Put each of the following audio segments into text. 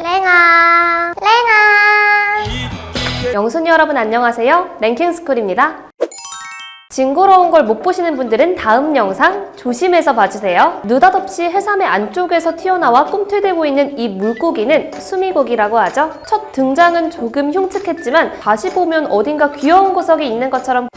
랭아 영순이 여러분 안녕하세요. 랭킹스쿨입니다. 징그러운 걸 못 보시는 분들은 다음 영상 조심해서 봐주세요. 느닷없이 해삼의 안쪽에서 튀어나와 꿈틀대고 있는 이 물고기는 수미고기라고 하죠. 첫 등장은 조금 흉측했지만 다시 보면 어딘가 귀여운 구석이 있는 것처럼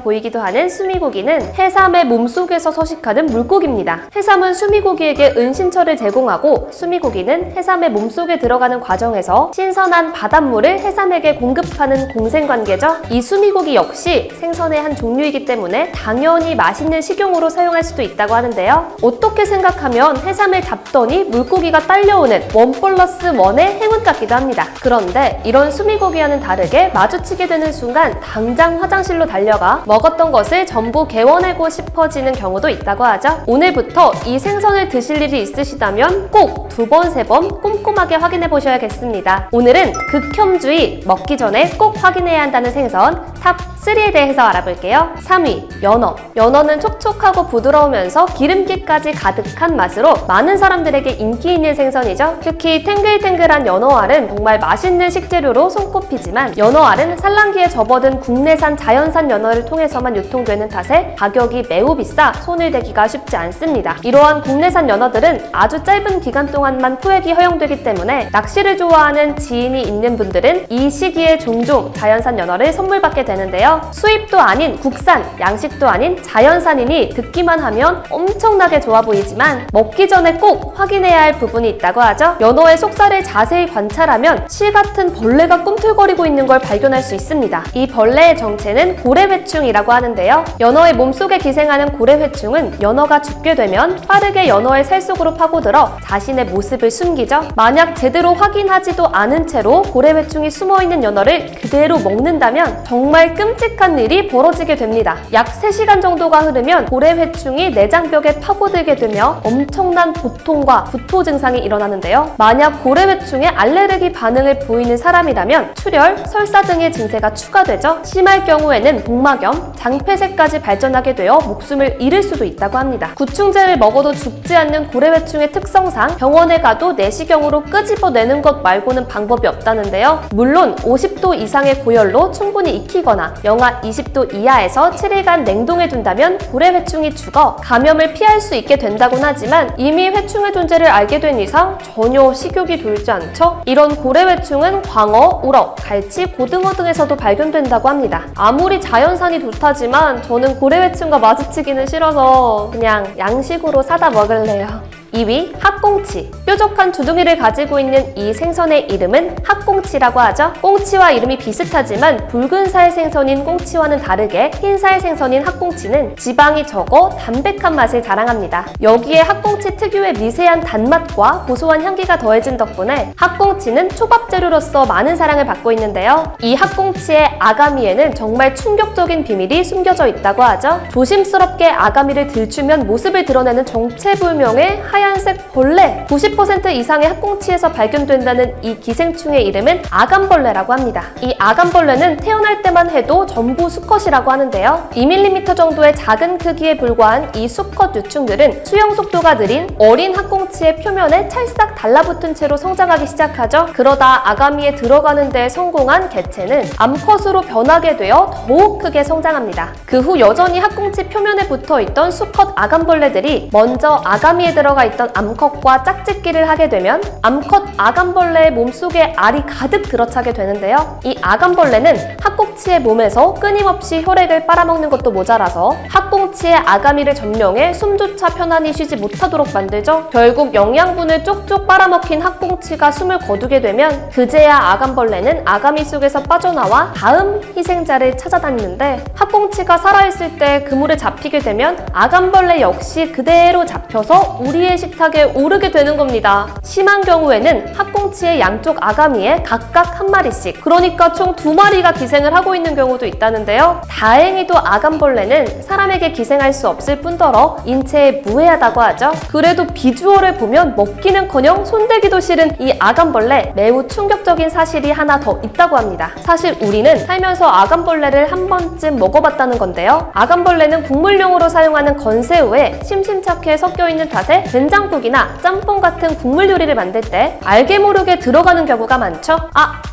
보이기도 하는 수미고기는 해삼의 몸속에서 서식하는 물고기입니다. 해삼은 수미고기에게 은신처를 제공하고 수미고기는 해삼의 몸속에 들어가는 과정에서 신선한 바닷물을 해삼에게 공급하는 공생관계죠. 이 수미고기 역시 생선의 한 종류이기 때문에 당연히 맛있는 식용으로 사용할 수도 있다고 하는데요. 어떻게 생각하면 해삼을 잡더니 물고기가 딸려오는 1+1의 행운 같기도 합니다. 그런데 이런 수미고기와는 다르게 마주치게 되는 순간 당장 화장실로 달려가 먹었던 것을 전부 개워내고 싶어지는 경우도 있다고 하죠. 오늘부터 이 생선을 드실 일이 있으시다면 꼭 2번, 3번 꼼꼼하게 확인해 보셔야겠습니다. 오늘은 극혐주의, 먹기 전에 꼭 확인해야 한다는 생선 탑 3에 대해서 알아볼게요. 3위, 연어. 연어는 촉촉하고 부드러우면서 기름기까지 가득한 맛으로 많은 사람들에게 인기 있는 생선이죠. 특히 탱글탱글한 연어알은 정말 맛있는 식재료로 손꼽히지만 연어알은 산란기에 접어든 국내산 자연산 연어를 통해서만 유통되는 탓에 가격이 매우 비싸 손을 대기가 쉽지 않습니다. 이러한 국내산 연어들은 아주 짧은 기간 동안만 포획이 허용되기 때문에 낚시를 좋아하는 지인이 있는 분들은 이 시기에 종종 자연산 연어를 선물 받게 되는데요. 수입도 아닌 국산, 양식도 아닌 자연산이니 듣기만 하면 엄청나게 좋아 보이지만 먹기 전에 꼭 확인해야 할 부분이 있다고 하죠. 연어의 속살을 자세히 관찰하면 실 같은 벌레가 꿈틀거리고 있는 걸 발견할 수 있습니다. 이 벌레의 정체는 고래회충이라고 하는데요. 연어의 몸속에 기생하는 고래회충은 연어가 죽게 되면 빠르게 연어의 살 속으로 파고들어 자신의 모습을 숨기죠. 만약 제대로 확인하지도 않은 채로 고래회충이 숨어있는 연어를 그대로 먹는다면 정말 끔찍한 일이 벌어지게 됩니다. 약 3시간 정도가 흐르면 고래회충이 내장벽에 파고들게 되며 엄청난 보통과 구토 증상이 일어나는데요. 만약 고래회충에 알레르기 반응을 보이는 사람이라면 출혈, 설사 등의 증세가 추가되죠. 심할 경우에는 복막염, 장폐색까지 발전하게 되어 목숨을 잃을 수도 있다고 합니다. 구충제를 먹어도 죽지 않는 고래회충의 특성상 병원에 가도 내시경으로 끄집어내는 것 말고는 방법이 없다는데요. 물론 50도 이상의 고열로 충분히 익히거나 영하 20도 이하에서 7일간 냉동해 둔다면 고래회충이 죽어 감염을 피할 수 있게 된다곤 하지만 이미 회충의 존재를 알게 된 이상 전혀 식욕이 돌지 않죠. 이런 고래회충은 광어, 우럭, 갈치, 고등어 등에서도 발견된다고 합니다. 아무리 자연산이 좋다지만 저는 고래회충과 마주치기는 싫어서 그냥 양식으로 사다 먹을래요. 2위, 학꽁치. 뾰족한 주둥이를 가지고 있는 이 생선의 이름은 학꽁치라고 하죠. 꽁치와 이름이 비슷하지만 붉은살 생선인 꽁치와는 다르게 흰살 생선인 학꽁치는 지방이 적어 담백한 맛을 자랑합니다. 여기에 학꽁치 특유의 미세한 단맛과 고소한 향기가 더해진 덕분에 학꽁치는 초밥 재료로서 많은 사랑을 받고 있는데요. 이 학꽁치의 아가미에는 정말 충격적인 비밀이 숨겨져 있다고 하죠. 조심스럽게 아가미를 들추면 모습을 드러내는 정체불명의 하얀색 벌레! 90% 이상의 학꽁치에서 발견된다는 이 기생충의 이름은 아감벌레라고 합니다. 이 아감벌레는 태어날 때만 해도 전부 수컷이라고 하는데요. 2mm 정도의 작은 크기에 불과한 이 수컷 유충들은 수영 속도가 느린 어린 학꽁치의 표면에 찰싹 달라붙은 채로 성장하기 시작하죠. 그러다 아가미에 들어가는 데 성공한 개체는 암컷으로 변하게 되어 더욱 크게 성장합니다. 그 후 여전히 학꽁치 표면에 붙어있던 수컷 아감벌레들이 먼저 아가미에 들어가 있던 암컷과 짝짓기를 하게 되면 암컷 아감벌레의 몸속에 알이 가득 들어차게 되는데요. 이 아감벌레는 학꽁치의 몸에서 끊임없이 혈액을 빨아먹는 것도 모자라서 학꽁치의 아가미를 점령해 숨조차 편안히 쉬지 못하도록 만들죠. 결국 영양분을 쪽쪽 빨아먹힌 학꽁치가 숨을 거두게 되면 그제야 아감벌레는 아가미 속에서 빠져나와 다음 희생자를 찾아다니는데 학꽁치가 살아있을 때 그물에 잡히게 되면 아감벌레 역시 그대로 잡혀서 우리의 도미의 식탁에 오르게 되는 겁니다. 심한 경우에는 학꽁치의 양쪽 아가미에 각각 한 마리씩, 그러니까 총 2마리가 기생을 하고 있는 경우도 있다는데요. 다행히도 아간벌레는 사람에게 기생할 수 없을 뿐더러 인체에 무해하다고 하죠. 그래도 비주얼을 보면 먹기는커녕 손대기도 싫은 이 아간벌레, 매우 충격적인 사실이 하나 더 있다고 합니다. 사실 우리는 살면서 아간벌레를 한 번쯤 먹어봤다는 건데요. 아간벌레는 국물용으로 사용하는 건새우에 심심찮게 섞여있는 탓에 된장국이나 짬뽕 같은 국물 요리를 만들 때 알게 모르게 들어가는 경우가 많죠.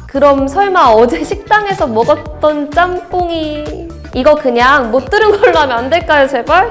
그럼 설마 어제 식당에서 먹었던 짬뽕이... 이거 그냥 못 들은 걸로 하면 안 될까요, 제발?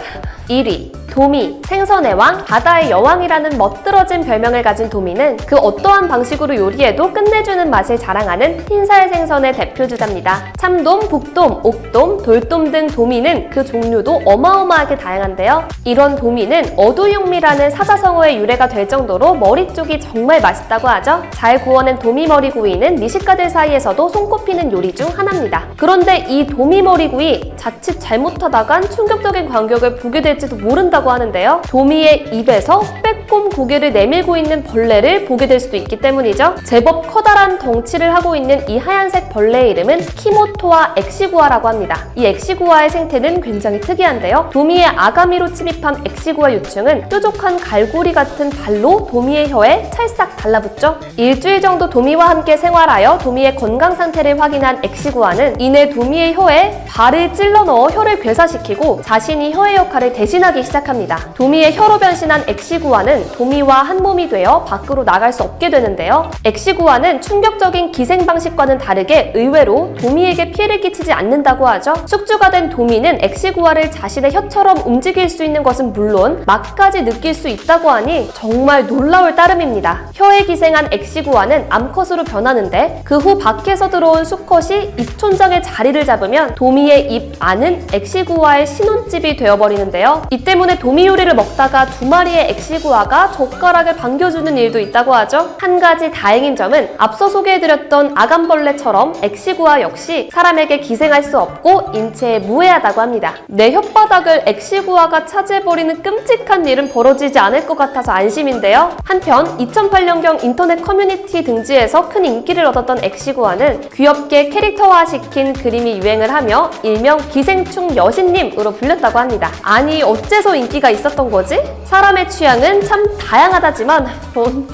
1위. 도미, 생선의 왕, 바다의 여왕이라는 멋들어진 별명을 가진 도미는 그 어떠한 방식으로 요리해도 끝내주는 맛을 자랑하는 흰살 생선의 대표주자입니다. 참돔, 북돔, 옥돔, 돌돔 등 도미는 그 종류도 어마어마하게 다양한데요. 이런 도미는 어두육미라는 사자성어의 유래가 될 정도로 머리 쪽이 정말 맛있다고 하죠. 잘 구워낸 도미머리구이는 미식가들 사이에서도 손꼽히는 요리 중 하나입니다. 그런데 이 도미머리구이 자칫 잘못하다간 충격적인 광경을 보게 될지도 모른다고 하는데요. 도미의 입에서 빼꼼 고개를 내밀고 있는 벌레를 보게 될 수도 있기 때문이죠. 제법 커다란 덩치를 하고 있는 이 하얀색 벌레의 이름은 키모토아 엑시구아라고 합니다. 이 엑시구아의 생태는 굉장히 특이한데요. 도미의 아가미로 침입한 엑시구아 유충은 뾰족한 갈고리 같은 발로 도미의 혀에 찰싹 달라붙죠. 일주일 정도 도미와 함께 생활하여 도미의 건강 상태를 확인한 엑시구아는 이내 도미의 혀에 발을 찔러 넣어 혀를 괴사시키고 자신이 혀의 역할을 대신하기 시작합니다. 도미의 혀로 변신한 엑시구아는 도미와 한 몸이 되어 밖으로 나갈 수 없게 되는데요. 엑시구아는 충격적인 기생 방식과는 다르게 의외로 도미에게 피해를 끼치지 않는다고 하죠. 숙주가 된 도미는 엑시구아를 자신의 혀처럼 움직일 수 있는 것은 물론 맛까지 느낄 수 있다고 하니 정말 놀라울 따름입니다. 혀에 기생한 엑시구아는 암컷으로 변하는데 그 후 밖에서 들어온 수컷이 입촌장의 자리를 잡으면 도미의 입 안은 엑시구아의 신혼집이 되어버리는데요. 이 때문에 도미 요리를 먹다가 2마리의 엑시구아가 젓가락을 반겨주는 일도 있다고 하죠. 한 가지 다행인 점은 앞서 소개해드렸던 아간벌레처럼 엑시구아 역시 사람에게 기생할 수 없고 인체에 무해하다고 합니다. 내 혓바닥을 엑시구아가 차지해버리는 끔찍한 일은 벌어지지 않을 것 같아서 안심인데요. 한편 2008년경 인터넷 커뮤니티 등지에서 큰 인기를 얻었던 엑시구아는 귀엽게 캐릭터화시킨 그림이 유행을 하며 일명 기생충 여신님으로 불렸다고 합니다. 아니 어째서 인기가 있었던 거지? 사람의 취향은 참 다양하다지만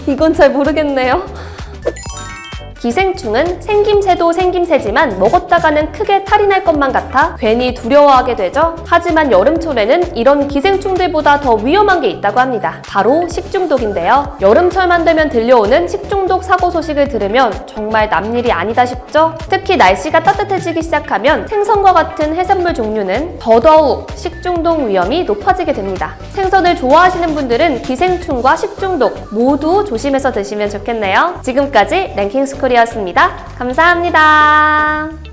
이건 잘 모르겠네요. 기생충은 생김새도 생김새지만 먹었다가는 크게 탈이 날 것만 같아 괜히 두려워하게 되죠. 하지만 여름철에는 이런 기생충들보다 더 위험한 게 있다고 합니다. 바로 식중독인데요. 여름철만 되면 들려오는 식중독 사고 소식을 들으면 정말 남일이 아니다 싶죠? 특히 날씨가 따뜻해지기 시작하면 생선과 같은 해산물 종류는 더더욱 식중독 위험이 높아지게 됩니다. 생선을 좋아하시는 분들은 기생충과 식중독 모두 조심해서 드시면 좋겠네요. 지금까지 랭킹스쿨이었습니다. 감사합니다.